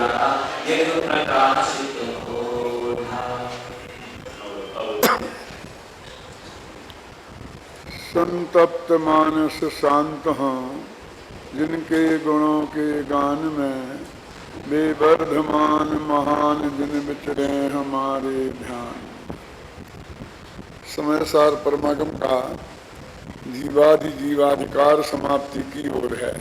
द्वारा यज्ञ प्रकाशित होना। संतप्त मानस शांत हों, जिनके गुणों के गान में बेवर्धमान महान दिन विचरे हमारे ध्यान। समय सार परमागम का जीवादि जीवाधिकार समाप्ति की ओर है।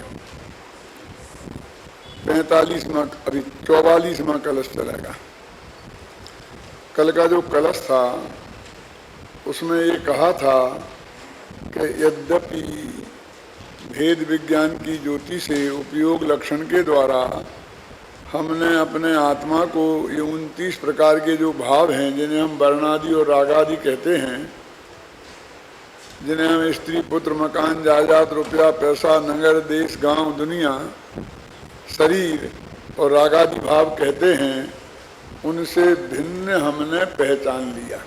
45वां अभी 44वां कलश चलेगा। कल का जो कलश था उसमें ये कहा था कि यद्यपि भेद विज्ञान की ज्योति से उपयोग लक्षण के द्वारा हमने अपने आत्मा को ये 29 प्रकार के जो भाव हैं, जिन्हें हम वर्णादि और रागादि कहते हैं, जिन्हें हम स्त्री पुत्र मकान जायदाद रुपया पैसा नगर देश गांव दुनिया शरीर और रागादि भाव कहते हैं, उनसे भिन्न हमने पहचान लिया।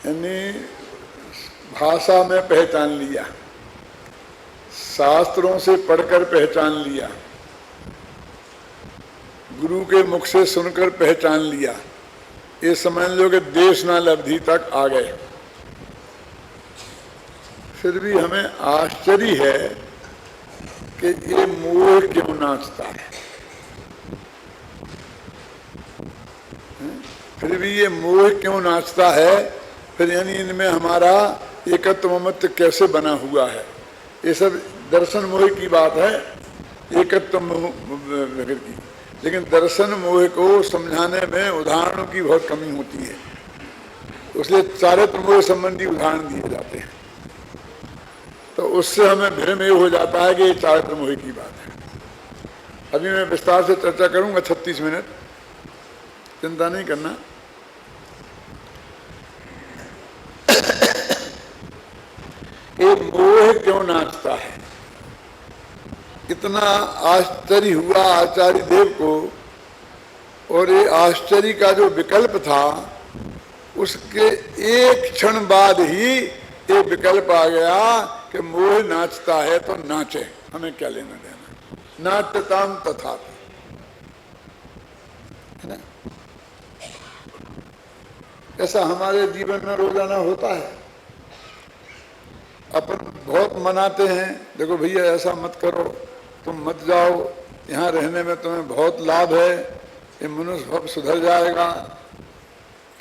यानी भाषा में पहचान लिया, शास्त्रों से पढ़कर पहचान लिया, गुरु के मुख से सुनकर पहचान लिया। ये समझ लो कि देशनालब्धि तक आ गए। फिर भी हमें आश्चर्य है कि ये मोह क्यों नाचता है। फिर भी ये मोह क्यों नाचता है, फिर यानी इनमें हमारा एकत्व ममत्व कैसे बना हुआ है। ये सब दर्शन मोह की बात है, एकत्व मोह की। लेकिन दर्शन मोह को समझाने में उदाहरणों की बहुत कमी होती है, इसलिए चारित्र मोह संबंधी उदाहरण दिए जाते हैं। तो उससे हमें भ्रम ये हो जाता है कि ये चारित्र मोह की बात है। अभी मैं विस्तार से चर्चा करूंगा 36 मिनट, चिंता नहीं करना। ये मोह क्यों नाचता है, इतना आश्चर्य हुआ आचार्य देव को। और ये आश्चर्य का जो विकल्प था, उसके एक क्षण बाद ही ये विकल्प आ गया कि मोह नाचता है तो नाचे, हमें क्या लेना देना। नाट्यताम तथापि, है ना। ऐसा हमारे जीवन में रोजाना होता है। अपन बहुत मनाते हैं, देखो भैया ऐसा मत करो, तुम मत जाओ, यहाँ रहने में तुम्हें बहुत लाभ है, ये मनुष्य अब सुधर जाएगा।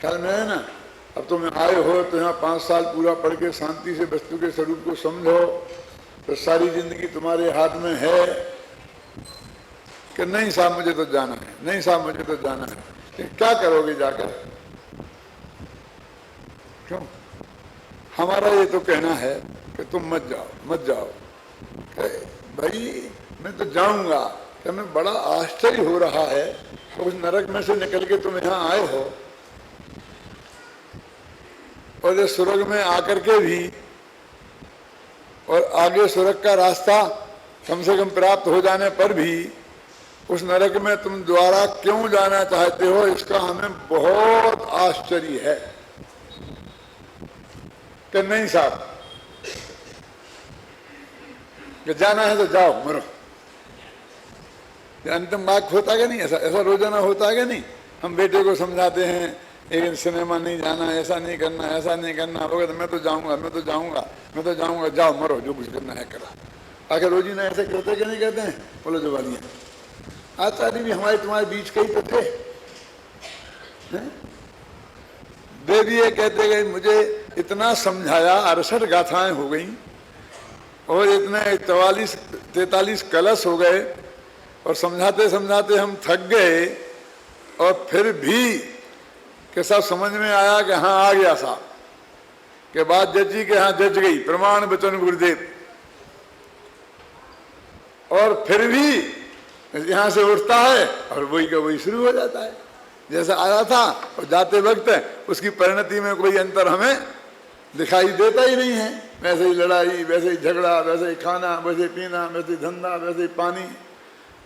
ख्याल में है ना। अब तुम आए हो तो यहाँ 5 साल पूरा पढ़ के शांति से वस्तु के स्वरूप को समझो, तो सारी जिंदगी तुम्हारे हाथ में है। कि नहीं साहब मुझे तो जाना है, नहीं साहब मुझे तो जाना है। लेकिन क्या करोगे जाकर? क्यों? हमारा ये तो कहना है कि तुम मत जाओ, मत जाओ। भाई मैं तो जाऊंगा। कि हमें बड़ा आश्चर्य हो रहा है, तो उस नरक में से निकल के तुम यहाँ आए हो, और ये स्वर्ग में आकर के भी, और आगे स्वर्ग का रास्ता कम से कम प्राप्त हो जाने पर भी उस नरक में तुम द्वारा क्यों जाना चाहते हो, इसका हमें बहुत आश्चर्य है। कि नहीं साहब, कि जाना है तो जाओ, मरो। अंतिम वाक्य होता है कि नहीं? ऐसा रोजाना होता है कि नहीं? हम बेटे को समझाते हैं, एक सिनेमा नहीं जाना, ऐसा नहीं करना, ऐसा नहीं करना। वो कहते मैं तो जाऊंगा, मैं तो जाऊंगा, मैं तो जाऊंगा। जाओ मरो, जो कुछ करना है करो। आखिर रोजीना ऐसे कहते कि नहीं कहते हैं? बोलो जो वाली आचार्य भी हमारे तुम्हारे बीच के ही तो थे। वे भी ये कहते गए, मुझे इतना समझाया, 68 गाथाएं हो गई, और इतने 43 कलश हो गए, और समझाते समझाते हम थक गए, और फिर भी कैसा समझ में आया कि हाँ आ गया साहब, के बाद जजी के हाँ जज गई, प्रमाण वचन गुरुदेव। और फिर भी यहां से उठता है और वही का वही शुरू हो जाता है, जैसा आया था। और जाते वक्त उसकी परिणति में कोई अंतर हमें दिखाई देता ही नहीं है। वैसे ही लड़ाई, वैसे ही झगड़ा, वैसे ही खाना, वैसे ही पीना, वैसे ही धंधा, वैसे ही पानी,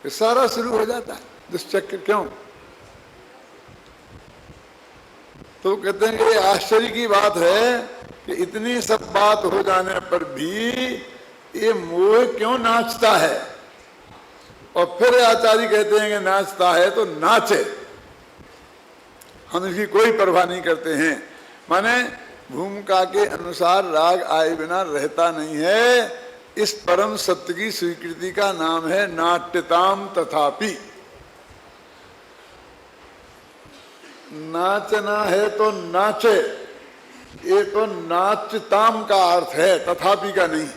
ये सारा शुरू हो जाता है दुष्चक्र। क्यों? तो कहते हैं कि आश्चर्य की बात है कि इतनी सब बात हो जाने पर भी ये मोह क्यों नाचता है। और फिर आचार्य कहते हैं कि नाचता है तो नाचे, हम इसकी कोई परवाह नहीं करते हैं। माने भूमिका के अनुसार राग आए बिना रहता नहीं है। इस परम सत्य की स्वीकृति का नाम है नाट्यताम तथापि। नाचना है तो नाचे, ये तो नाचताम का अर्थ है, तथापि का नहीं।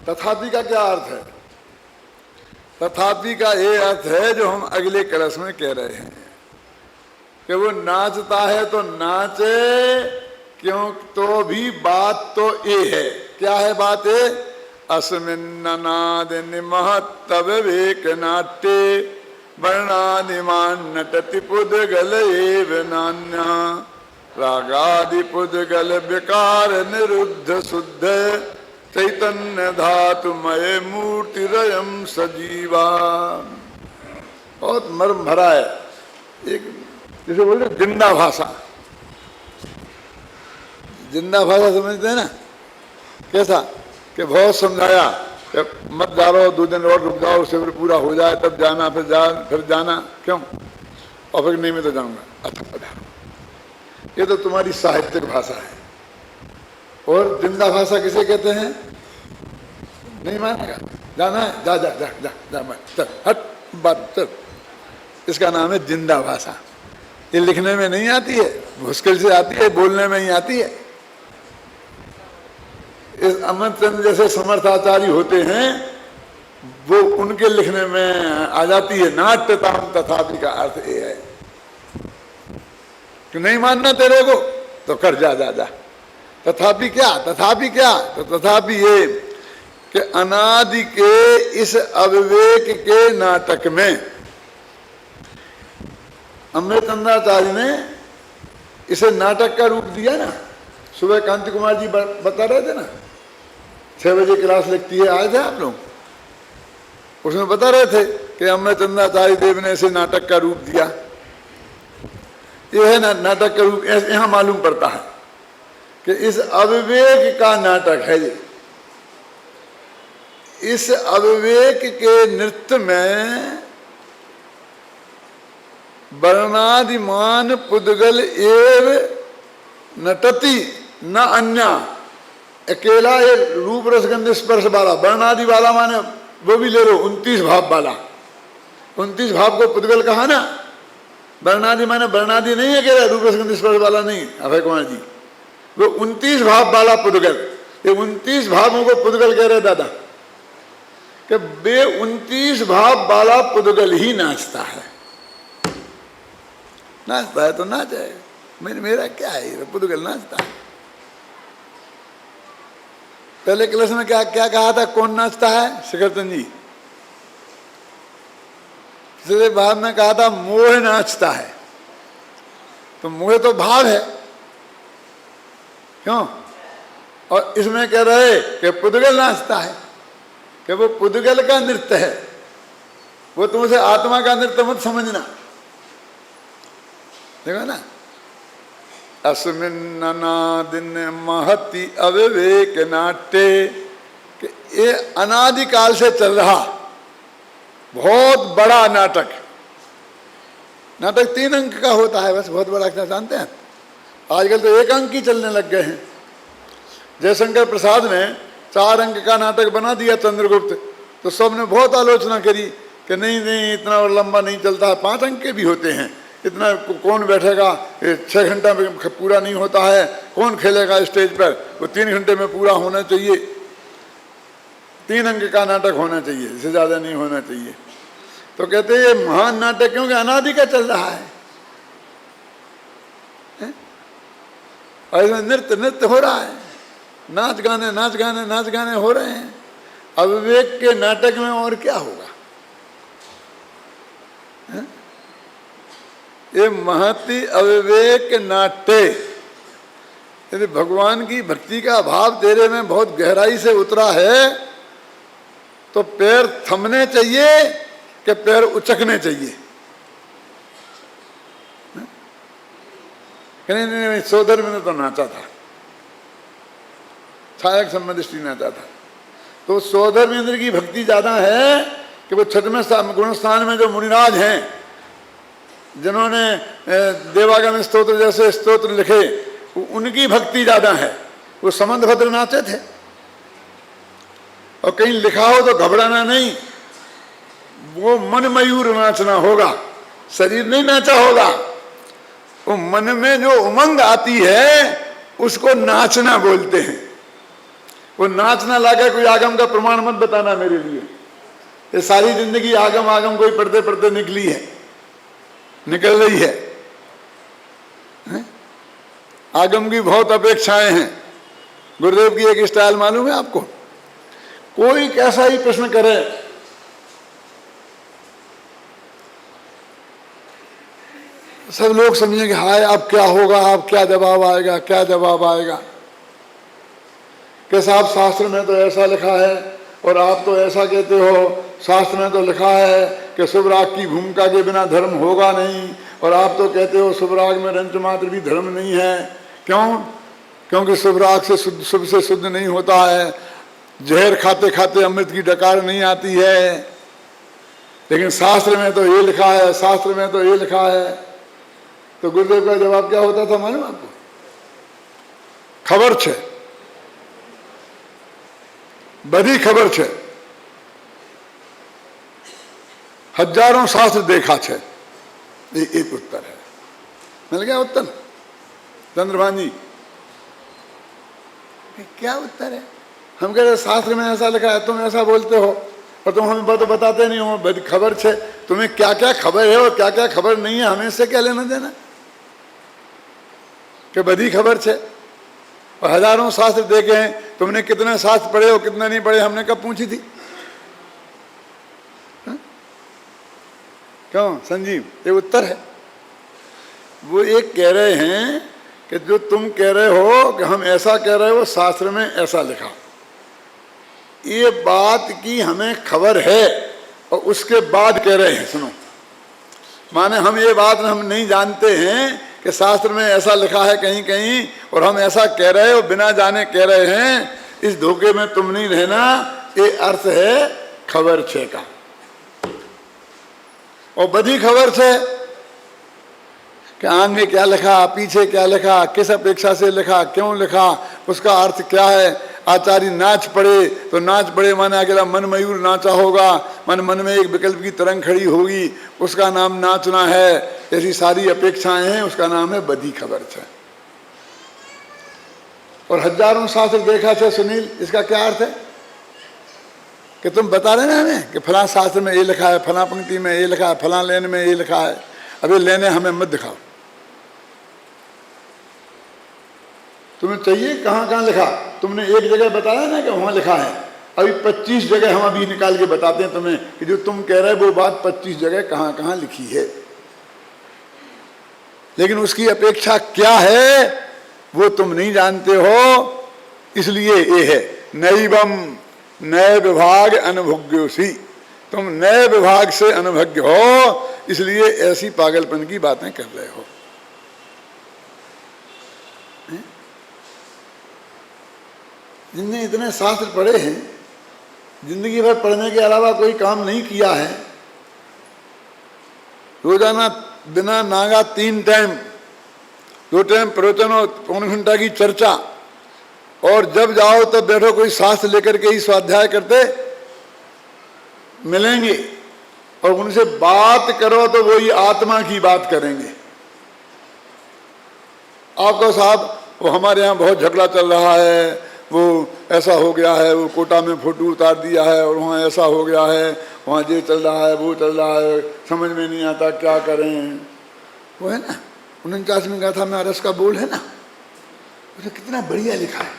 तथापि का क्या अर्थ है? तथापि का ये अर्थ है जो हम अगले कलश में कह रहे हैं कि वो नाचता है तो नाचे, क्यों तो भी बात तो ये है। क्या है बात? है अस्मिन्ननाद निमहत्तव वेक नाट्ये वर्णानिमान नटति पुद्गल एव नान्या रागादि पुद्गल विकार निरुद्ध शुद्ध चैतन्य धातुमय मूर्तिरयम सजीवा। बहुत मर्म भरा है। एक जिसे बोलते जिंदा भाषा, जिंदा भाषा समझते हैं ना? कैसा कि बहुत समझाया कि मत जा रहो, 2 दिन और रुक जाओ, शिविर पूरा हो जाए तब जाना, फिर जाना क्यों? और फिर नहीं मैं तो जाऊंगा। अच्छा, ये तो तुम्हारी साहित्यिक भाषा है। और जिंदा भाषा किसे कहते हैं? नहीं मानेगा, जाना है, जा जा जा जा जा मत, चल हट बात चल। इसका नाम है जिंदा भाषा। ये लिखने में नहीं आती है, मुश्किल से आती है, बोलने में ही आती है। इस अमरचंद जैसे समर्थाचार्य होते हैं, वो उनके लिखने में आ जाती है। नाट्यताम तथापि का अर्थ ये है कि नहीं मानना तेरे को तो कर, जा जा जा। तथापि क्या? तथापि क्या? तो तथापि ये कि अनादि के इस अविवेक के नाटक में अमृतचंद्राचार्य ने इसे नाटक का रूप दिया ना। सुबह कांति कुमार जी बता रहे थे ना, 6 बजे क्लास लगती है, आए थे आप लोग? उसमें बता रहे थे कि अमृतचंद्राचार्य देव ने इसे नाटक का रूप दिया। यह है ना नाटक का रूप। यहां मालूम पड़ता है कि इस अविवेक का नाटक है ये। इस अविवेक के नृत्य में वर्णादिमान पुद्गल एव नटति न अन्या। अकेला ये रूप रसगंध स्पर्श वाला, वर्णादि वाला माने वो भी ले लो, 29 भाव वाला। 29 भाव को पुद्गल कहा ना। वर्णादि माने वर्णादि नहीं है, अकेला रूप रसगंध स्पर्श वाला नहीं, अभय कुमार जी। वो 29 भाव वाला पुद्गल, ये 29 भावों को पुद्गल कह रहे दादा कि बे 29 भाव वाला पुद्गल ही नाचता है। नाचता है तो नाचे, मेरा क्या है, पुद्गल नाचता है। पहले क्लास में क्या क्या कहा था? कौन नाचता है? शिखरचंद जी। पिछले भाव में कहा था मोह नाचता है। तो मोह तो भाव है, क्यों? और इसमें कह रहे कि पुद्गल नाचता है, कि वो पुद्गल का नृत्य है। वो तुमसे आत्मा का नृत्य मत समझना। देखो ना, अस्मिन्ननादिन महति अविवेक नाट्ये, कि ये अनादिकाल से चल रहा बहुत बड़ा नाटक। नाटक 3 अंक का होता है बस, बहुत बड़ा, क्या जानते हैं? आजकल तो 1 अंक ही चलने लग गए हैं। जयशंकर प्रसाद ने 4 अंक का नाटक बना दिया चंद्रगुप्त, तो सबने बहुत आलोचना करी कि नहीं नहीं इतना लंबा नहीं चलता है, 5 अंक के भी होते हैं, इतना कौन बैठेगा, 6 घंटा में पूरा नहीं होता है, कौन खेलेगा स्टेज पर, वो 3 घंटे में पूरा होना चाहिए, 3 अंक का नाटक होना चाहिए, इससे ज़्यादा नहीं होना चाहिए। तो कहते हैं ये महान नाटक क्योंकि अनादि का चल रहा है, और इसमें नृत्य हो रहा है, नाच गाने हो रहे हैं। अविवेक के नाटक में और क्या होगा? ये महति अविवेक नाट्य। यदि भगवान की भक्ति का भाव तेरे में बहुत गहराई से उतरा है तो पैर थमने चाहिए कि पैर उचकने चाहिए? नहीं, सोदर में तो नाचा था, छायक संबंधिष्टि नाचा था। तो सौधर्मेंद्र की भक्ति ज्यादा है कि वो छठवें गुणस्थान में जो मुनिराज हैं, जिन्होंने देवागम स्तोत्र जैसे स्तोत्र लिखे, उनकी भक्ति ज्यादा है। वो समंतभद्र नाचे थे, और कहीं लिखा हो तो घबराना नहीं, वो मन मयूर नाचना होगा, शरीर नहीं नाचा होगा। वो मन में जो उमंग आती है उसको नाचना बोलते हैं। वो नाचना लाकर कोई आगम का प्रमाण मत बताना मेरे लिए। ये सारी जिंदगी आगम आगम कोई पढ़ते पढ़ते निकली है, निकल रही है, आगम की बहुत अपेक्षाएं हैं। गुरुदेव की एक स्टाइल मालूम है आपको, कोई कैसा ही प्रश्न करे, सब लोग समझेंगे हाय अब क्या होगा, अब क्या जवाब आएगा, क्या जवाब आएगा। कि साहब शास्त्र में तो ऐसा लिखा है और आप तो ऐसा कहते हो, शास्त्र में तो लिखा है कि शुभराग की भूमिका के बिना धर्म होगा नहीं, और आप तो कहते हो शुभराग में रंच मात्र भी धर्म नहीं है। क्यों? क्योंकि शुभराग से शुभ से शुद्ध नहीं होता है, जहर खाते खाते अमृत की डकार नहीं आती है। लेकिन शास्त्र में तो ये लिखा है, शास्त्र में तो ये लिखा है। तो गुरुदेव का जवाब क्या होता था मालूम आपको? खबर छे, बड़ी खबर छे, हजारों शास्त्र देखा छे। एक उत्तर है, मिल गया उत्तर चंद्रभान जी। क्या उत्तर है? हम कह रहे शास्त्र में ऐसा लिखा है, तुम ऐसा बोलते हो और तुम हमें तो बताते नहीं हो। बड़ी खबर छे, तुम्हें क्या क्या खबर है और क्या क्या खबर नहीं है, हमें इससे क्या लेना देना कि बड़ी खबर छे। और हजारों शास्त्र देखे हैं, तुमने कितने शास्त्र पढ़े हो कितने नहीं पढ़े, हमने कब पूछी थी? क्यों संजीव? ये उत्तर है। वो एक कह रहे हैं कि जो तुम कह रहे हो कि हम ऐसा कह रहे हो, शास्त्र में ऐसा लिखा, ये बात की हमें खबर है और उसके बाद कह रहे हैं सुनो। माने हम ये बात हम नहीं जानते हैं कि शास्त्र में ऐसा लिखा है कहीं कहीं और हम ऐसा कह रहे हो, बिना जाने कह रहे हैं। इस धोखे में तुम नहीं रहना, ये अर्थ है खबर छे का। और बड़ी खबर छे कि आगे क्या लिखा, पीछे क्या लिखा, किस अपेक्षा से लिखा, क्यों लिखा, उसका अर्थ क्या है। आचार्य नाच पड़े तो नाच पड़े माने अगला मन मयूर नाचा होगा, मन मन में एक विकल्प की तरंग खड़ी होगी, उसका नाम नाचना है। ऐसी सारी अपेक्षाएं हैं, उसका नाम है बधी खबर छे। और हजारों शास्त्र देखा छे सुनील, इसका क्या अर्थ है कि तुम बता रहे ना हमें कि फलां शास्त्र में ये लिखा है, फलां पंक्ति में ये लिखा है, फलां लेन में ये लिखा है। अभी लेने हमें मत दिखाओ, तुम्हें चाहिए कहाँ कहाँ लिखा। तुमने एक जगह बताया ना कि वहां लिखा है, अभी 25 जगह हम अभी निकाल के बताते हैं तुम्हें कि जो तुम कह रहे हो वो बात 25 जगह कहाँ कहाँ लिखी है। लेकिन उसकी अपेक्षा क्या है वो तुम नहीं जानते हो, इसलिए ये है नैवम नए विभाग अनुभोग्योसी। तुम नए विभाग से अनुभज्ञ हो, इसलिए ऐसी पागलपन की बातें कर रहे हो। जिनने इतने शास्त्र पढ़े हैं, जिंदगी भर पढ़ने के अलावा कोई काम नहीं किया है, रोजाना बिना नागा 3 टाइम, 2 टाइम प्रवचन और पौन घंटा की चर्चा, और जब जाओ तब बैठो कोई शास्त्र लेकर के ही स्वाध्याय करते मिलेंगे, और उनसे बात करो तो वही आत्मा की बात करेंगे। आपको साहब वो हमारे यहाँ बहुत झगड़ा चल रहा है, वो ऐसा हो गया है, वो कोटा में फोटो उतार दिया है, और वहाँ ऐसा हो गया है, वहाँ ये चल रहा है, वो चल रहा है, समझ में नहीं आता क्या करें। वो है ना 49 में गाथा में अरस का बोल है ना, उसने कितना बढ़िया लिखा है।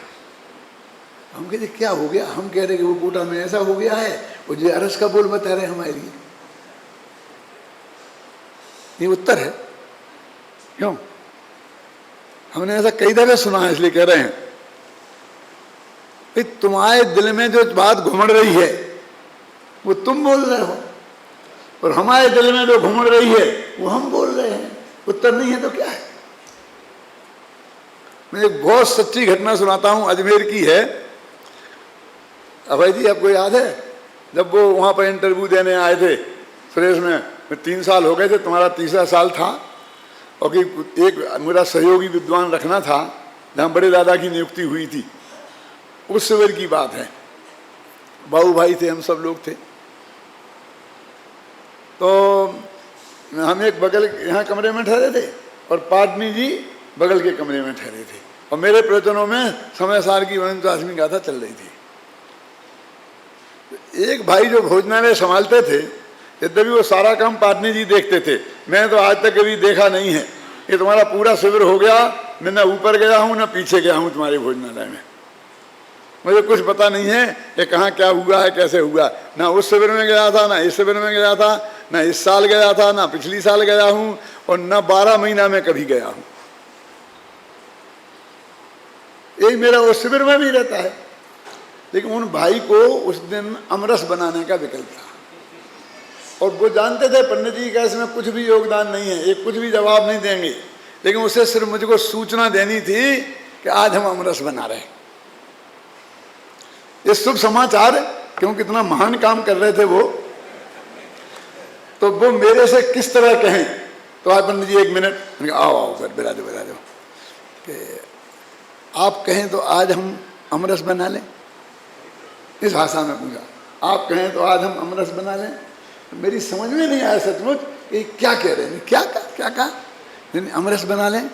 हम कहते क्या हो गया, हम कह रहे कि वो कोटा में ऐसा हो गया है, वो जो अरस का बोल बता रहे हैं हमारे लिए। ये उत्तर है। क्यों? हमने ऐसा कई दफे सुना है, इसलिए कह रहे हैं तुम्हारे दिल में जो बात घुमड़ रही है वो तुम बोल रहे हो, और हमारे दिल में जो घुमड़ रही है वो हम बोल रहे हैं। उत्तर नहीं है तो क्या है? मैं एक बहुत सच्ची घटना सुनाता हूं, अजमेर की है। अभय जी आपको याद है जब वो वहाँ पर इंटरव्यू देने आए थे सुरेश में 3 साल हो गए थे, तुम्हारा तीसरा साल था, और कि एक मेरा सहयोगी विद्वान रखना था जहाँ बड़े दादा की नियुक्ति हुई थी, उस शिविर की बात है। बाबू भाई थे, हम सब लोग थे। तो हम एक बगल यहाँ कमरे में ठहरे थे और पाटनी जी बगल के कमरे में ठहरे थे, और मेरे प्रवचनों में समय सार की 49वीं गाथा चल रही थी। एक भाई जो भोजनालय संभालते थे, यद्यपि वो सारा काम पाटनी जी देखते थे, मैं तो आज तक कभी देखा नहीं है। ये तुम्हारा पूरा शिविर हो गया, मैं न ऊपर गया हूँ न पीछे गया हूँ तुम्हारे भोजनालय में, मुझे कुछ पता नहीं है कि कहाँ क्या हुआ है, कैसे हुआ। ना उस शिविर में गया था, ना इस शिविर में गया था, ना इस साल गया था, ना पिछली साल गया हूँ, और न 12 महीना में कभी गया हूँ। यही मेरा उस शिविर में भी रहता है। लेकिन उन भाई को उस दिन अमरस बनाने का विकल्प था, और वो जानते थे पंडित जी का इसमें कुछ भी योगदान नहीं है, ये कुछ भी जवाब नहीं देंगे, लेकिन उसे सिर्फ मुझको सूचना देनी थी कि आज हम अमरस बना रहे हैं। ये शुभ समाचार, क्योंकि इतना महान काम कर रहे थे वो, तो वो मेरे से किस तरह कहें। तो आज पंडित जी 1 मिनट, आओ आओ बिरा दो कि आप कहें तो आज हम अमरस बना लें। इस भाषा में पूछा, आप कहें तो आज हम अमरस बना लें। मेरी समझ में नहीं आया सचमुच कि क्या कह रहे हैं, क्या कहा अमरस बना लें,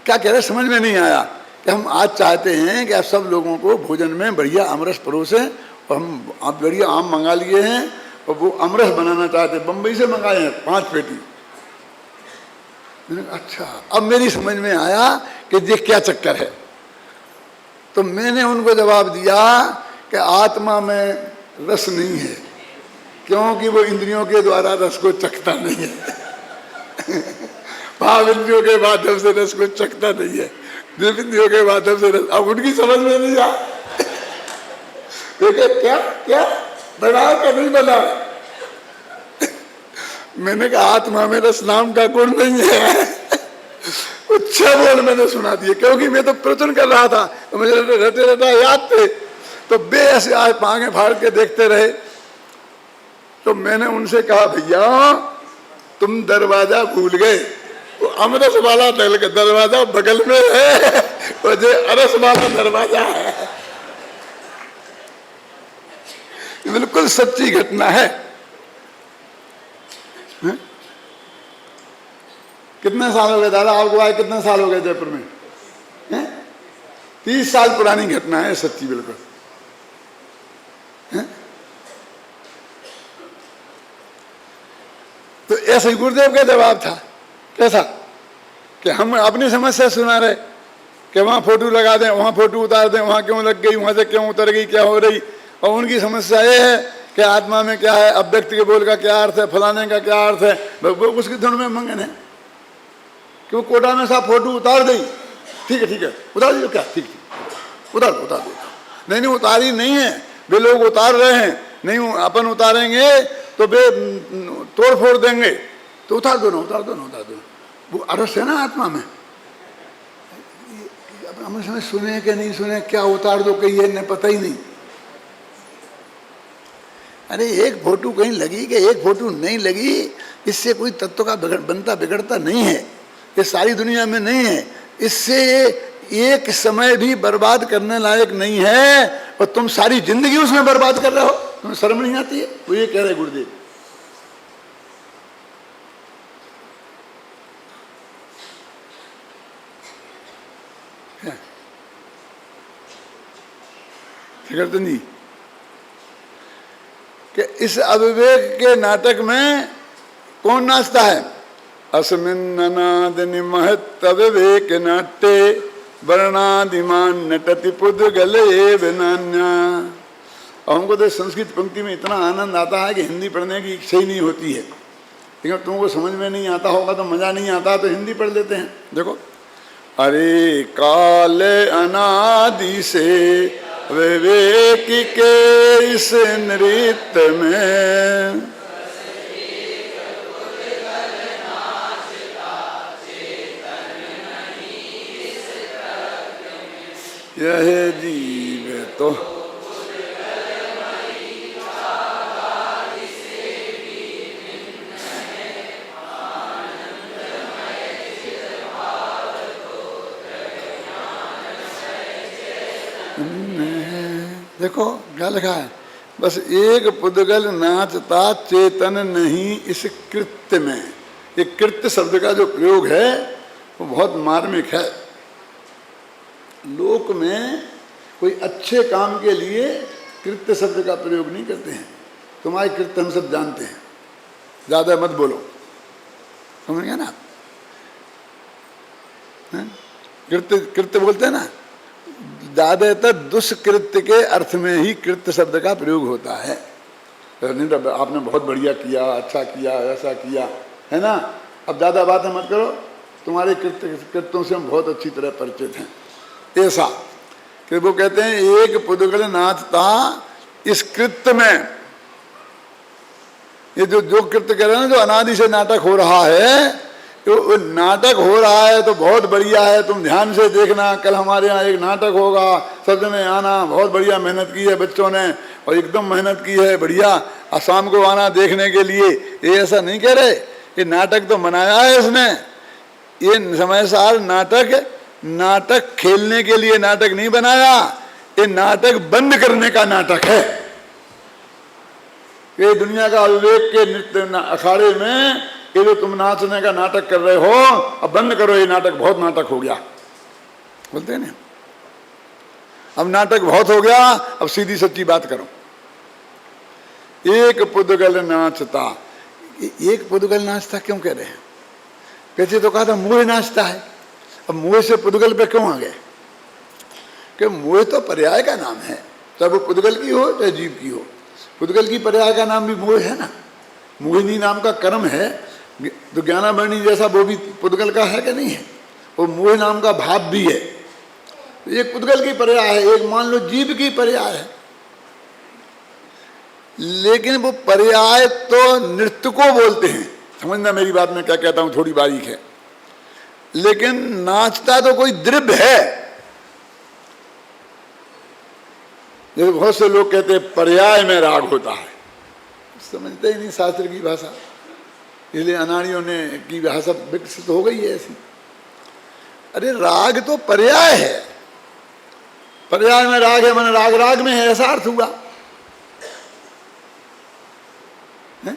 क्या कह रहे, समझ में नहीं आया। कि हम आज चाहते हैं कि आप सब लोगों को भोजन में बढ़िया अमरस परोसें, और हम आप बढ़िया आम मंगा लिए हैं और वो अमरस बनाना चाहते हैं, बम्बई से मंगाए हैं 5 पेटी। अच्छा, अब मेरी समझ में आया कि ये क्या चक्कर है। तो मैंने उनको जवाब दिया कि आत्मा में रस नहीं है, क्योंकि वो इंद्रियों के द्वारा रस को चखता नहीं है। भाव इंद्रियों के माध्यम से रस को चखता नहीं है, दिव्य इंद्रियों के माध्यम से रस। अब उनकी समझ में नहीं आ, क्या बना क्या नहीं बना। मैंने कहा आत्मा में रस नाम का गुण नहीं है। 6 बोल मैंने सुना दिए, क्योंकि मैं तो प्रवचन कर रहा था, तो मुझे रटे याद थे। तो बे ऐसे आज पांगे फाड़ के देखते रहे। तो मैंने उनसे कहा, भैया तुम दरवाजा भूल गए, वो अमरस वाला दरवाजा बगल में है, और जो अरस वाला दरवाजा है। बिल्कुल सच्ची घटना है। कितने साल हो गए दादा आपको आए, कितने साल हो गए जयपुर में? 30 साल पुरानी घटना है, सच्ची बिल्कुल। तो ऐसे ही गुरुदेव का जवाब था। कैसा कि हम अपनी समस्या सुना रहे कि वहाँ फोटो लगा दें, वहाँ फोटो उतार दें, वहाँ क्यों लग गई, वहाँ से क्यों उतर गई, क्या हो रही। और उनकी समस्या ये है कि आत्मा में क्या है, अव्यक्त के बोल का क्या अर्थ है, फलाने का क्या अर्थ है, वो उसकी धुन में मंगन है। क्यों कोटा में साहब फोटो उतार दी, ठीक है उतार दीजिए, क्या ठीक उतार दो। नहीं उतारी नहीं है, वे लोग उतार रहे हैं, नहीं अपन उतारेंगे तो वे तोड़ फोड़ देंगे, तो उतार दो ना। वो अरस है ना आत्मा में। हम समय सुने कि नहीं सुने, क्या उतार दो कही है, पता ही नहीं। अरे एक फोटो कहीं लगी कि एक फोटो नहीं लगी, इससे कोई तत्व का बनता बिगड़ता नहीं है, ये सारी दुनिया में नहीं है। इससे एक समय भी बर्बाद करने लायक नहीं है, और तुम सारी जिंदगी उसमें बर्बाद कर रहे हो, तुम्हें शर्म नहीं आती है? वो ये कह रहे गुरुदेव। फिक्रतन जी कि इस अविवेक के नाटक में कौन नाचता है? अस्मिन्ननाद निमहत अविवेक नाट्ये वर्णादिमान नटति पुद्र गले विनान्या। और हमको तो संस्कृत पंक्ति में इतना आनंद आता है कि हिंदी पढ़ने की इच्छा ही नहीं होती है, लेकिन तुमको समझ में नहीं आता होगा तो मजा नहीं आता, तो हिंदी पढ़ लेते हैं। देखो, अरे काल अनादि से विवेक के इस नृत्य में यह जीव तो देखो क्या लिखा है, बस एक पुद्गल नाचता चेतन नहीं इस कृत्य में। ये कृत्य शब्द का जो प्रयोग है वो बहुत मार्मिक है। लोक में कोई अच्छे काम के लिए कृत्य शब्द का प्रयोग नहीं करते हैं। तुम्हारे कृत्य हम सब जानते हैं, ज्यादा मत बोलो, समझ गया ना। कृत्य कृत्य बोलते हैं ना, ज्यादातर दुष्कृत्य के अर्थ में ही कृत्य शब्द का प्रयोग होता है। नहीं तो आपने बहुत बढ़िया किया, अच्छा किया, ऐसा किया, है ना। अब ज्यादा बातें मत करो, तुम्हारे कृत्यों से हम बहुत अच्छी तरह परिचित हैं। ऐसा कि वो कहते हैं एक पुद्गल नाचता इस कृत्य में। ये जो कृत्य कह रहे हैं ना, जो अनादि से नाटक हो रहा है, तो नाटक हो रहा है तो बहुत बढ़िया है, तुम ध्यान से देखना। कल हमारे यहाँ एक नाटक होगा, सब जने आना, बहुत बढ़िया मेहनत की है बच्चों ने, और एकदम मेहनत की है बढ़िया, और शाम को आना देखने के लिए। ये ऐसा नहीं कह रहे, ये नाटक तो बनाया है इसने। ये समय सार नाटक खेलने के लिए नाटक नहीं बनाया, ये नाटक बंद करने का नाटक है। ये दुनिया का अविवेक के नृत्य अखाड़े में ये जो तुम नाचने का नाटक कर रहे हो, अब बंद करो ये नाटक, बहुत नाटक हो गया, बोलते हैं ना। अब नाटक बहुत हो गया, अब सीधी सच्ची बात करो। एक पुद्गल नाचता, एक पुद्गल नाचता क्यों कह रहे हैं? पीछे तो कहा था मोह नाचता है, अब मोह से पुद्गल पे क्यों आ गए? कि मोह तो पर्याय का नाम है, चाहे वो पुद्गल की हो चाहे जीव की हो। पुद्गल की पर्याय का नाम भी मोह है ना, मोहिनी नाम का कर्म है, तो ज्ञानामणि जैसा वो भी पुद्गल का है कि नहीं है? वो मोह नाम का भाव भी है। एक पुद्गल की पर्याय है, एक मान लो जीव की पर्याय है। लेकिन वो पर्याय तो नृत्य को बोलते हैं, समझना मेरी बात में क्या कहता हूं, थोड़ी बारीक है। लेकिन नाचता तो कोई द्रव्य है। जैसे बहुत से लोग कहते हैं पर्याय में राग होता है, समझते ही नहीं शास्त्र की भाषा, इसलिए अनाड़ियों ने की भाषा विकसित हो गई है ऐसी। अरे राग तो पर्याय है, पर्याय में राग है, मन राग राग में है, ऐसा अर्थ हुआ है?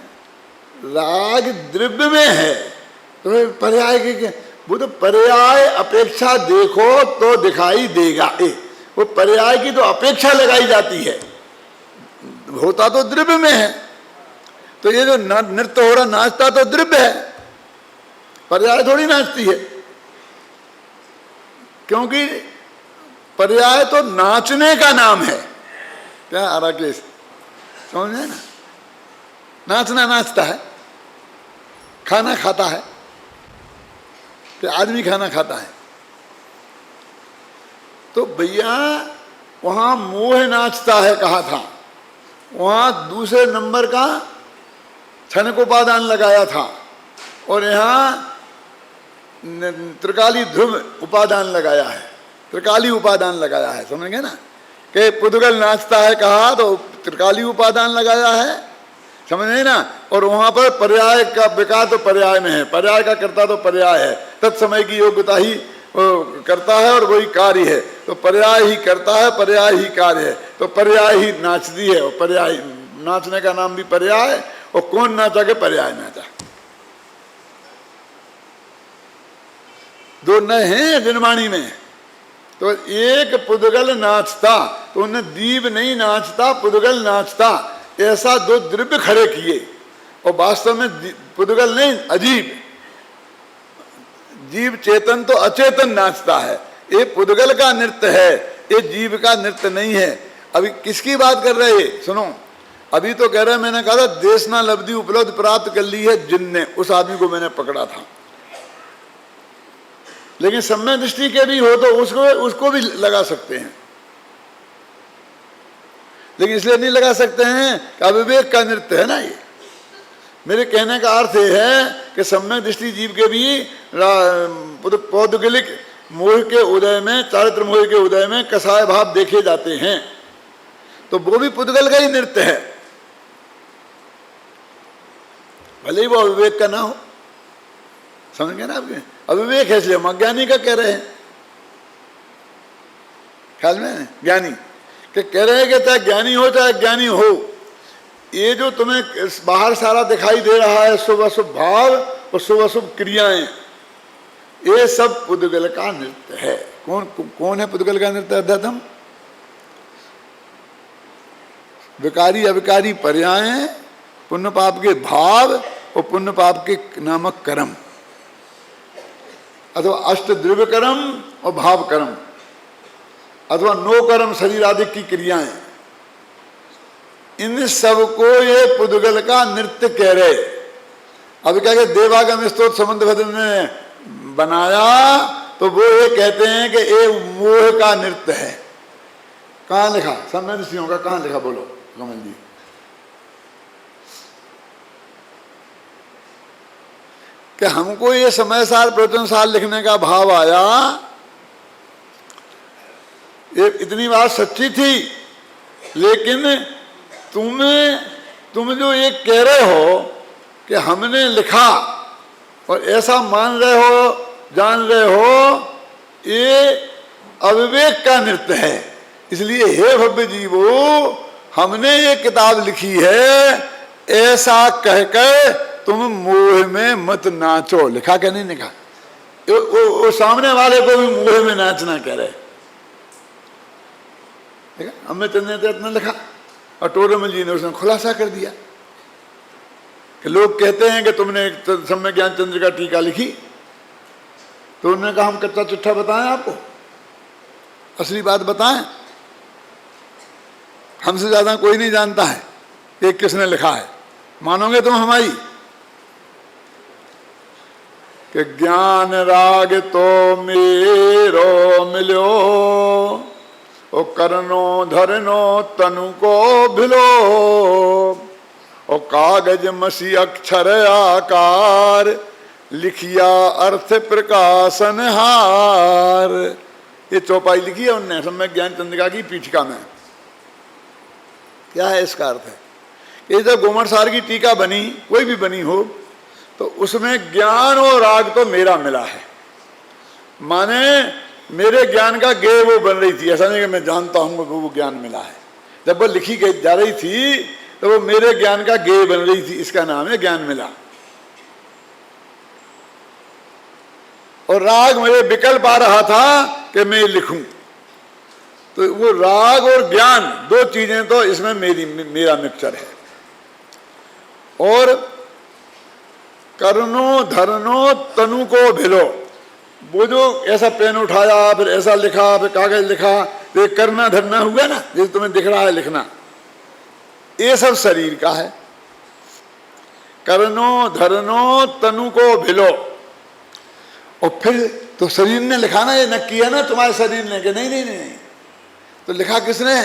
राग द्रव्य में है तो पर्याय के वो तो पर्याय अपेक्षा देखो तो दिखाई देगा। वो पर्याय की तो अपेक्षा लगाई जाती है, होता तो द्रव्य में है। तो ये जो नृत्य हो रहा, नाचता तो द्रव्य है, पर्याय थोड़ी नाचती है। क्योंकि पर्याय तो नाचने का नाम है। क्या आ रहा केस समझ में ना? नाचना नाचता है, खाना खाता है, कि आदमी खाना खाता है। तो भैया वहां मोह नाचता है कहा था, वहां दूसरे नंबर का क्षणिक उपादान लगाया था, और यहाँ त्रिकाली ध्रुव उपादान लगाया है, त्रिकाली उपादान लगाया है। समझ गए ना कि पुद्गल नाचता है कहा तो त्रिकाली उपादान लगाया है, समझ गए ना। और वहां पर पर्याय का विकार तो पर्याय में है, पर्याय का कर्ता तो पर्याय है, तत्समय की योग्यता ही करता है और वही कार्य है। तो पर्याय ही करता है, पर्याय ही कार्य है, तो पर्याय ही नाचती है। और पर्याय नाचने का नाम भी पर्याय, और कौन नाचा के पर्याय नाचा, दो नए हैं जनवाणी में। तो एक पुद्गल नाचता, तो उन्हें दीव नहीं नाचता, पुद्गल नाचता, ऐसा दो द्रव्य खड़े किए। और वास्तव में पुद्गल नहीं, अजीब जीव, चेतन तो अचेतन नाचता है। ये पुद्गल का नृत्य है, ये जीव का नृत्य नहीं है। अभी किसकी बात कर रहे हैं सुनो, अभी तो कह रहे, मैंने कहा था देशना लब्धि उपलब्ध प्राप्त कर ली है जिनने, उस आदमी को मैंने पकड़ा था। लेकिन सम्यक दृष्टि के भी हो तो उसको भी लगा सकते हैं, लेकिन इसलिए नहीं लगा सकते हैं कि अविवेक का नृत्य है ना ये। मेरे कहने का अर्थ ये है कि सम्यक दृष्टि जीव के भी पौद्गलिक मोह के उदय में, चारित्र मोह के उदय में कसाय भाव देखे जाते हैं, तो वो भी पुद्गल का ही नृत्य है, भले ही वो अविवेक का ना हो। समझ गए ना आपके? अविवेक है इसलिए हम अज्ञानी का कह रहे हैं, ख्याल में ज्ञानी, कि कह रहे हैं कि चाहे ज्ञानी हो चाहे ज्ञानी हो, ये जो तुम्हें बाहर सारा दिखाई दे रहा है शुभ अशुभ भाव और शुभ अशुभ क्रियाएं, ये सब पुद्गल का नृत्य है। कौन है पुद्गल का नृत्य? अध्यात्म। विकारी अविकारी पर्याय, पुण्य पाप के भाव और पुण्य पाप के नामक कर्म, अथवा अष्ट द्रव्य कर्म और भाव कर्म, अथवा नो कर्म शरीर आदि की क्रियाएं, इन सब को ये पुद्गल का नृत्य कह रहे। अब क्या कहते, देवागम स्तोत्र संबंध भद्र ने बनाया तो वो ये कहते हैं कि ये मोह का नृत्य है। कहाँ लिखा? समय ऋषियों का कहाँ लिखा? बोलो कमल जी। कि हमको ये समय सार प्रवचन सार लिखने का भाव आया, ये इतनी बात सच्ची थी, लेकिन तुम जो ये कह रहे हो कि हमने लिखा और ऐसा मान रहे हो, जान रहे हो, ये अविवेक का नृत्य है। इसलिए हे भव्य जीवो, हमने ये किताब लिखी है, ऐसा कहकर तुम मोह में मत नाचो। लिखा क्या नहीं लिखा? वो सामने वाले को भी मोह में नाचना कह रहे। देखा, हमने चंद्र इतना लिखा और टोडरमल जी ने उसने खुलासा कर दिया कि लोग कहते हैं कि तुमने सम्य ज्ञान चंद्र का टीका लिखी, तो उन्होंने कहा हम कच्चा चिट्ठा बताएं आपको, असली बात बताएं। हमसे ज्यादा कोई नहीं जानता है कि किसने लिखा है। मानोगे तुम हमारी? कि ज्ञान राग तो मेरो मिलो, ओ करनो धरनो तनु को भिलो, ओ कागज मसी अक्षर आकार, लिखिया अर्थ प्रकाशन हार। ये चौपाई लिखी है उनने सम्यक ज्ञान चंद्रिका की पीठिका में। क्या है इसका अर्थ? है ये जब गोमर सार की टीका बनी, कोई भी बनी हो, तो उसमें ज्ञान और राग तो मेरा मिला है। माने मेरे ज्ञान का गे वो बन रही थी, ऐसा नहीं कि मैं जानता हूं वो ज्ञान मिला है। जब वो लिखी गई जा रही थी तो वो मेरे ज्ञान का गे बन रही थी, इसका नाम है ज्ञान मिला। और राग मुझे विकल्प आ रहा था कि मैं लिखूं, तो वो राग और ज्ञान दो चीजें तो इसमें मेरा मिक्सचर है। और करनो धरनो तनु को भिलो, वो जो ऐसा पेन उठाया फिर ऐसा लिखा फिर कागज लिखा, ये करना धरना हुआ ना, जैसे तुम्हें दिख रहा है लिखना, ये सब शरीर का है। करनो धरनो तनु को भिलो, और फिर तो शरीर ने लिखा ना, ये न किया ना तुम्हारे शरीर ने कि नहीं नहीं नहीं, तो लिखा किसने?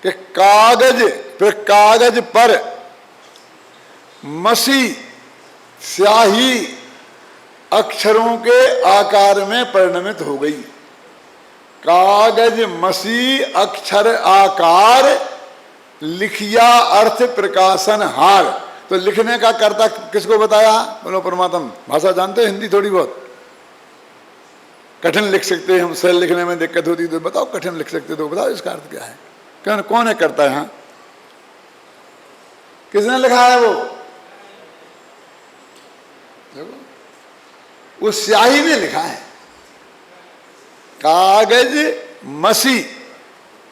कि कागज, फिर कागज पर मसी स्याही अक्षरों के आकार में परिणमित हो गई। कागज मसी अक्षर आकार, लिखिया अर्थ प्रकाशन हार। तो लिखने का कर्ता किसको बताया? बोलो परमात्मा। भाषा जानते हो? हिंदी थोड़ी बहुत कठिन लिख सकते हैं हम, सरल लिखने में दिक्कत होती तो बताओ, कठिन लिख सकते तो बताओ इसका अर्थ क्या है? कौन है करता है? हाँ, किसने लिखा है? वो स्याही ने लिखा है। कागज मसी,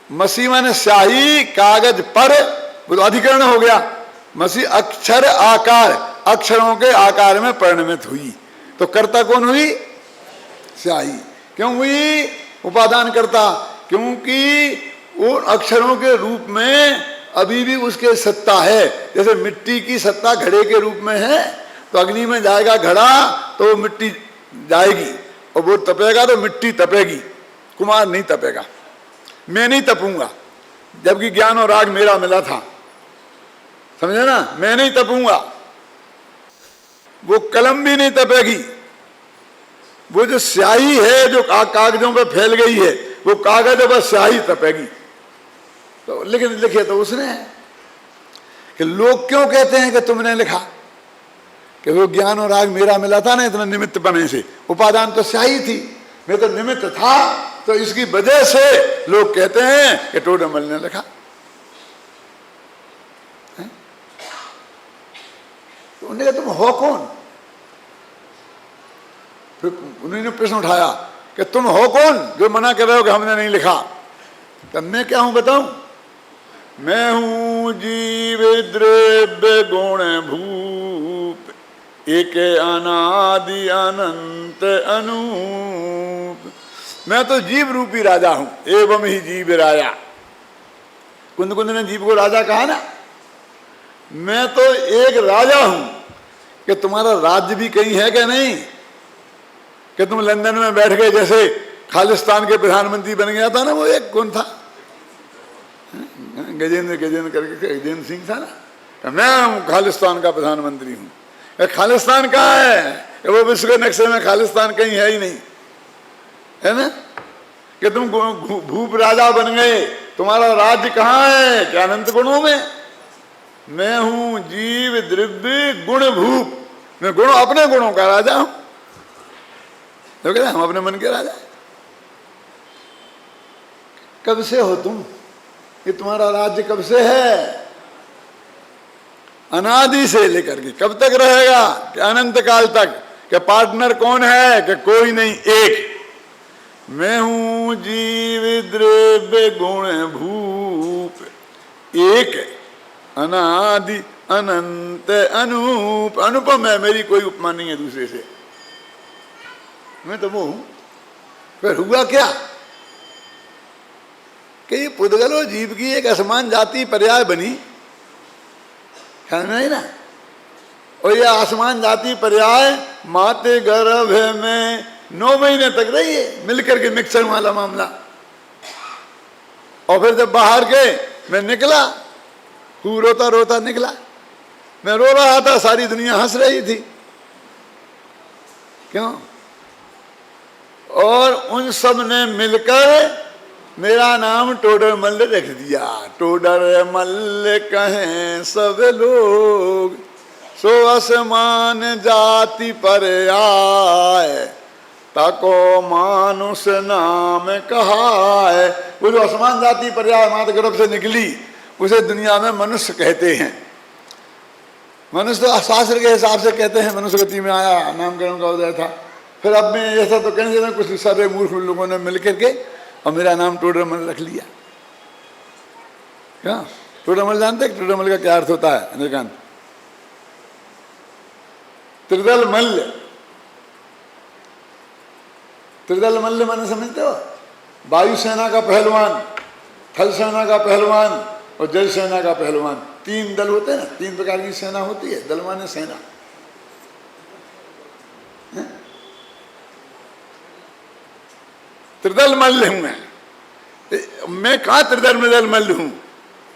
मसी माने स्याही, कागज पर, वो तो अधिकरण हो गया। मसी अक्षर आकार, अक्षरों के आकार में परिणमित हुई। तो कर्ता कौन हुई? स्याही। क्यों हुई? उपादान करता, क्योंकि वो अक्षरों के रूप में अभी भी उसके सत्ता है। जैसे मिट्टी की सत्ता घड़े के रूप में है, तो अग्नि में जाएगा घड़ा तो वो मिट्टी जाएगी, और वो तपेगा तो मिट्टी तपेगी, कुमार नहीं तपेगा। मैं नहीं तपूंगा, जबकि ज्ञान और राग मेरा मिला था, समझे ना? मैं नहीं तपूंगा, वो कलम भी नहीं तपेगी। वो जो स्याही है जो कागजों पे फैल गई है, वो कागज है, बस स्याही तपेगी। तो लेकिन लिखे तो उसने है। कि लोग क्यों कहते हैं कि तुमने लिखा? कि वो ज्ञान और राग मेरा मिला था ना, इतना निमित्त बने से, उपादान तो स्याही थी। मैं तो निमित्त था, तो इसकी वजह से लोग कहते हैं कि टोडरमल ने लिखा। तो उन्होंने कहा तुम हो कौन? फिर उन्होंने प्रश्न उठाया कि तुम हो कौन जो मना कर रहे हो कि हमने नहीं लिखा? तब मैं क्या हूं बताऊं? मैं हूं जीव द्रव्य गुण भूप एक अनादि अनंत अनूप। मैं तो जीव रूपी राजा हूं, एवं ही जीव राजा। कुंद कुंद ने जीव को राजा कहा ना। मैं तो एक राजा हूं कि तुम्हारा राज्य भी कहीं है क्या? नहीं कि तुम लंदन में बैठ गए, जैसे खालिस्तान के प्रधानमंत्री बन गया था ना, वो एक कौन था, गजेंद्र करके गजेंद्र सिंह था ना, मैं खालिस्तान का प्रधानमंत्री हूं। खालिस्तान कहाँ है? वो विश्व के नक्शे में खालिस्तान कहीं है ही नहीं, है ना। कि तुम भूप राजा बन गए, तुम्हारा राज्य कहाँ है? कि अनंत गुणों में। मैं हूं जीव द्रव्य गुण भूप, मैं गुण अपने गुणों का राजा हूं। तो कहते हम अपने मन के राजा। कब से हो तुम? ये तुम्हारा राज्य कब से है? अनादि से लेकर के कब तक रहेगा? कि अनंत काल तक। कि पार्टनर कौन है? कि कोई नहीं, एक। मैं हूं जीव द्रव्य गुण भूप एक अनादि अनंत अनूप। अनुपम है, मेरी कोई उपमा नहीं है दूसरे से। मैं तो वो हूं। फिर हुआ क्या कि ये पुद्गल और जीव की एक असमान जाति पर्याय बनी, ख्याल में नहीं ना। और ये आसमान जाति पर्याय माते गर्भ में 9 महीने तक रही है, मिलकर के मिक्सर वाला मामला। और फिर जब बाहर गए, मैं निकला, खूब रोता रोता निकला। मैं रो रहा था, सारी दुनिया हंस रही थी। क्यों? और उन सब ने मिलकर मेरा नाम टोडरमल रख दिया। टोडरमल कहें सब लोग, सो आसमान जाति पर आए, ताको मानुष नाम कहा है। वो जो आसमान जाति पर आए, माता गर्भ से निकली, उसे दुनिया में मनुष्य कहते हैं। मनुष्य तो शास्त्र के हिसाब से कहते हैं मनुष्य गति में आया, नामकरण का उदय था। फिर अब मैं ऐसा तो कहने देना, कुछ सारे मूर्ख लोगों ने मिलकर के और मेरा नाम टोडरमल रख लिया। क्या टोडरमल जानते हैं? टोडरमल का क्या अर्थ होता है? अनेकांत त्रिदल मल्ल। त्रिदल मल्ल माने समझते हो? वायुसेना का पहलवान, थल सेना का पहलवान और जल सेना का पहलवान। 3 दल होते हैं ना, 3 प्रकार की सेना होती है। दल माने सेना। त्रिदल मल्ल हूं मैं कहा त्रिदल मल्ल हूं?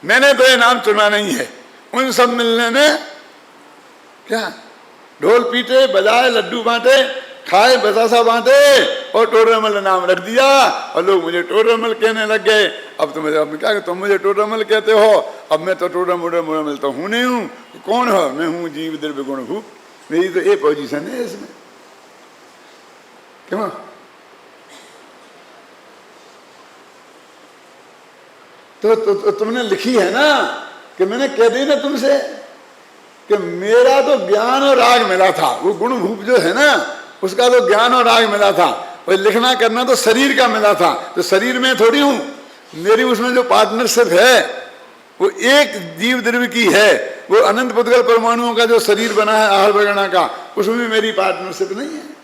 मैंने तो ये नाम चुना नहीं है। उन सब मिलने ने क्या ढोल पीटे, बजाए, लड्डू बांटे, खाए, बतासा बांटे और टोडरमल नाम रख दिया। और लोग मुझे टोडरमल कहने लग गए। अब तो मुझे क्या, तुम मुझे टोडरमल कहते हो? अब मैं तो टोडरमल तो हूं नहीं हूं। कौन हो? मैं हूं जीव द्रव्य गुण भूप। मेरी तो ये पोजीशन है इसमें। क्यों? तो तुमने लिखी है ना कि मैंने कह दी ना तुमसे कि मेरा तो ज्ञान और राग मिला था। वो गुण भूप जो है ना, उसका तो ज्ञान और राग मिला था। और लिखना करना तो शरीर का मिला था। तो शरीर में थोड़ी हूं, मेरी उसमें जो पार्टनरशिप है वो एक जीव द्रव्य की है। वो अनंत पुद्गल परमाणुओं का जो शरीर बना है आहार वगैरह का, उसमें भी मेरी पार्टनरशिप नहीं है।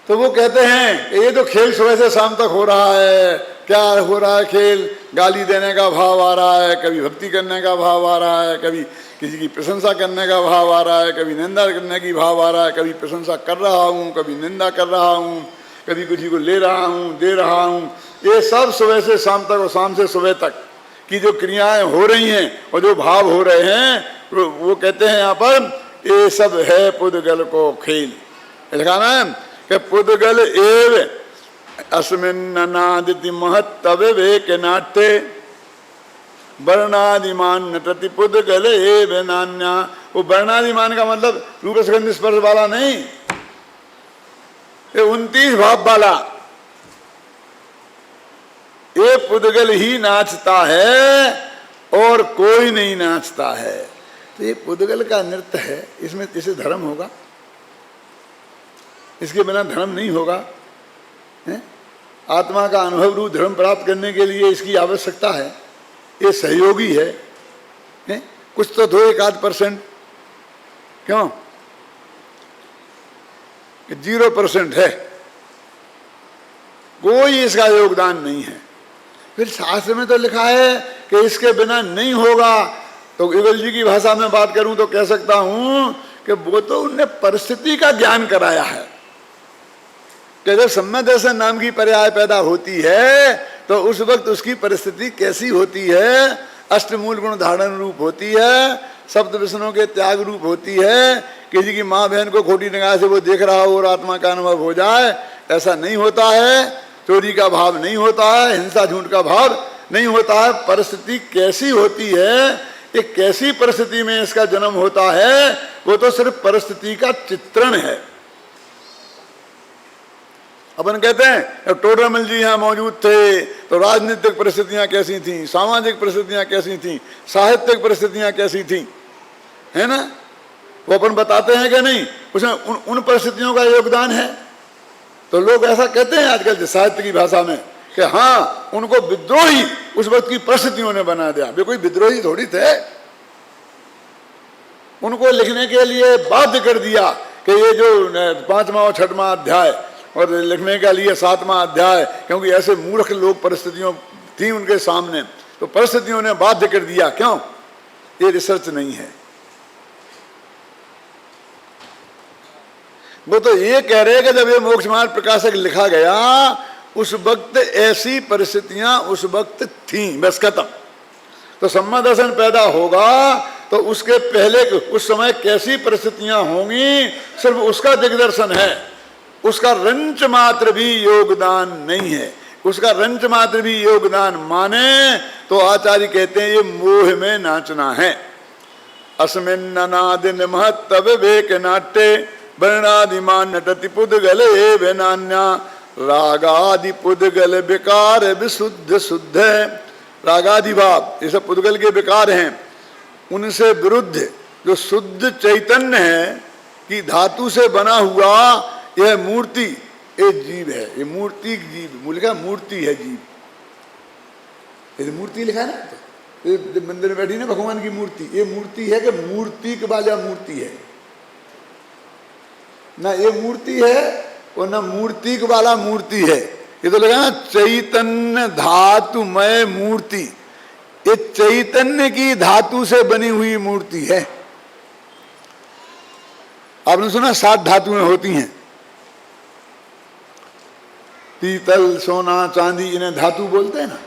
तो वो कहते हैं ये तो खेल सुबह से शाम तक हो रहा है। क्या हो रहा है खेल? गाली देने का भाव आ रहा है, कभी भक्ति करने का भाव आ रहा है, कभी किसी की प्रशंसा करने का भाव आ रहा है, कभी निंदा करने की भाव आ रहा है, कभी प्रशंसा कर रहा हूँ, कभी निंदा कर रहा हूँ, कभी किसी को ले रहा हूँ, दे रहा हूँ। ये सब सुबह से शाम तक और शाम से सुबह तक की जो क्रियाएं हो रही हैं और जो भाव हो रहे हैं, वो कहते हैं यहाँ पर ये सब है पुद्गल को खेल। लिखा ना कि पुद्गल एव अस्मिन्नादिति महत्तव वेक नाट्य वर्णादिमान नटति पुद्गल एव नान्या। वो वर्णादिमान का मतलब रूप रसगंध स्पर्श वाला नहीं, ये 29 भाव वाला ये पुद्गल ही नाचता है और कोई नहीं नाचता है। तो ये पुद्गल का नृत्य है, इसमें इसे धर्म होगा, इसके बिना धर्म नहीं होगा। है? आत्मा का अनुभव रूप धर्म प्राप्त करने के लिए इसकी आवश्यकता है, ये सहयोगी है। कुछ तो दो 1-8%, क्यों 0% है, कोई इसका योगदान नहीं है। फिर शास्त्र में तो लिखा है कि इसके बिना नहीं होगा। तो इवल जी की भाषा में बात करूं तो कह सकता हूं कि वो तो उनने परिस्थिति का ज्ञान कराया है कि जब सम्यक दर्शन नाम की पर्याय पैदा होती है तो उस वक्त उसकी परिस्थिति कैसी होती है, अष्टमूल गुण धारण रूप होती है, सप्त विष्णुओं के त्याग रूप होती है। किसी की माँ बहन को खोटी निगाह से वो देख रहा हो और आत्मा का अनुभव हो जाए, ऐसा नहीं होता है। चोरी का भाव नहीं होता है, हिंसा झूठ का भाव नहीं होता है। परिस्थिति कैसी होती है, एक कैसी परिस्थिति में इसका जन्म होता है, वो तो सिर्फ परिस्थिति का चित्रण है। अपन कहते हैं टोडरमल जी यहाँ मौजूद थे तो राजनीतिक परिस्थितियां कैसी थी, सामाजिक परिस्थितियां कैसी थी, साहित्यिक परिस्थितियां कैसी थी, है ना, वो अपन बताते हैं कि नहीं, उसमें उन परिस्थितियों का योगदान है। तो लोग ऐसा कहते हैं आजकल साहित्य की भाषा में कि हाँ उनको विद्रोही उस वक्त की परिस्थितियों ने बना दिया। वे कोई विद्रोही थोड़ी थे, उनको लिखने के लिए बाध्य कर दिया कि ये जो 5वां और 6वां अध्याय और लिखने के लिए 7वां अध्याय, क्योंकि ऐसे मूर्ख लोग परिस्थितियों थी उनके सामने, तो परिस्थितियों ने बाध्य कर दिया। क्यों? ये रिसर्च नहीं है। वो तो ये कह रहे हैं कि जब ये मोक्ष मार्ग प्रकाशक लिखा गया उस वक्त ऐसी परिस्थितियां उस वक्त थीं, बस खत्म। तो सम्यक दर्शन पैदा होगा तो उसके पहले उस समय कैसी परिस्थितियां होंगी सिर्फ उसका दिग्दर्शन है, उसका रंच मात्र भी योगदान नहीं है। उसका रंच मात्र भी योगदान माने तो आचार्य कहते हैं ये मोह में नाचना है। अस्मिन्ननादिन महत्तव वेक नाट्ये वर्णादिमान नटति पुद्गले वेनान्या रागादि पुद्गल विकार विशुद्ध शुद्ध है। रागादि भाव ये सब पुद्गल के विकार हैं, उनसे विरुद्ध जो शुद्ध चैतन्य है कि धातु से बना हुआ यह मूर्ति एक जीव है। ये मूर्ति जीव लिखा, मूर्ति है जीव, ये मूर्ति लिखा है ना, तो ये मंदिर में बैठी ना भगवान की मूर्ति, ये मूर्ति है कि मूर्ति के बाजा मूर्ति है ना, ये मूर्ति है और ना मूर्ति के वाला मूर्ति है। ये तो लगा ना चैतन्य धातुमय मूर्ति, ये चैतन्य की धातु से बनी हुई मूर्ति है। आपने सुना 7 धातुएं होती हैं, पीतल सोना चांदी, इन्हें धातु बोलते हैं ना।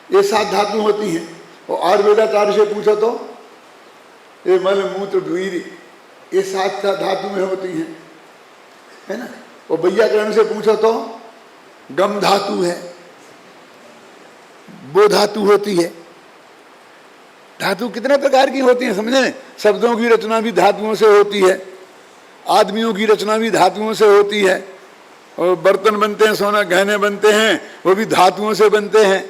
ये 7 धातु होती हैं। और आयुर्वेदाचार्य से पूछो तो ये मल मूत्र वीर ये 7 धातु में होती हैं, है ना। और वैयाकरण से पूछो तो गम धातु है, वो धातु होती है। धातु कितने प्रकार की होती है समझे? शब्दों की रचना भी धातुओं से होती है, आदमियों की रचना भी धातुओं से होती है, और बर्तन बनते हैं, सोना गहने बनते हैं, वो भी धातुओं से बनते हैं।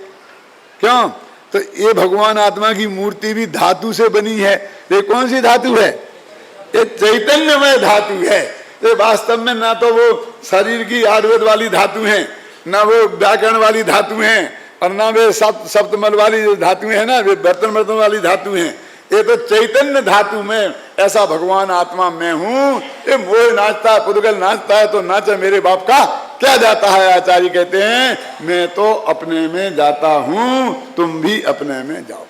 क्यों? तो ये भगवान आत्मा की मूर्ति भी धातु से बनी है। ये कौन सी धातु है? ये चैतन्यमय धातु है। ये वास्तव में ना तो वो शरीर की आयुर्वेद वाली धातु हैं, ना वो व्याकरण वाली धातु हैं, और ना वे सप्तमल वाली धातु है ना, वे बर्तन वाली धातु हैं। ये तो चैतन्य धातु में ऐसा भगवान आत्मा मैं हूं। ये मोह नाचता है, पुद्गल नाचता है तो नाचे मेरे बाप का क्या जाता है। आचार्य कहते हैं मैं तो अपने में जाता हूं, तुम भी अपने में जाओ।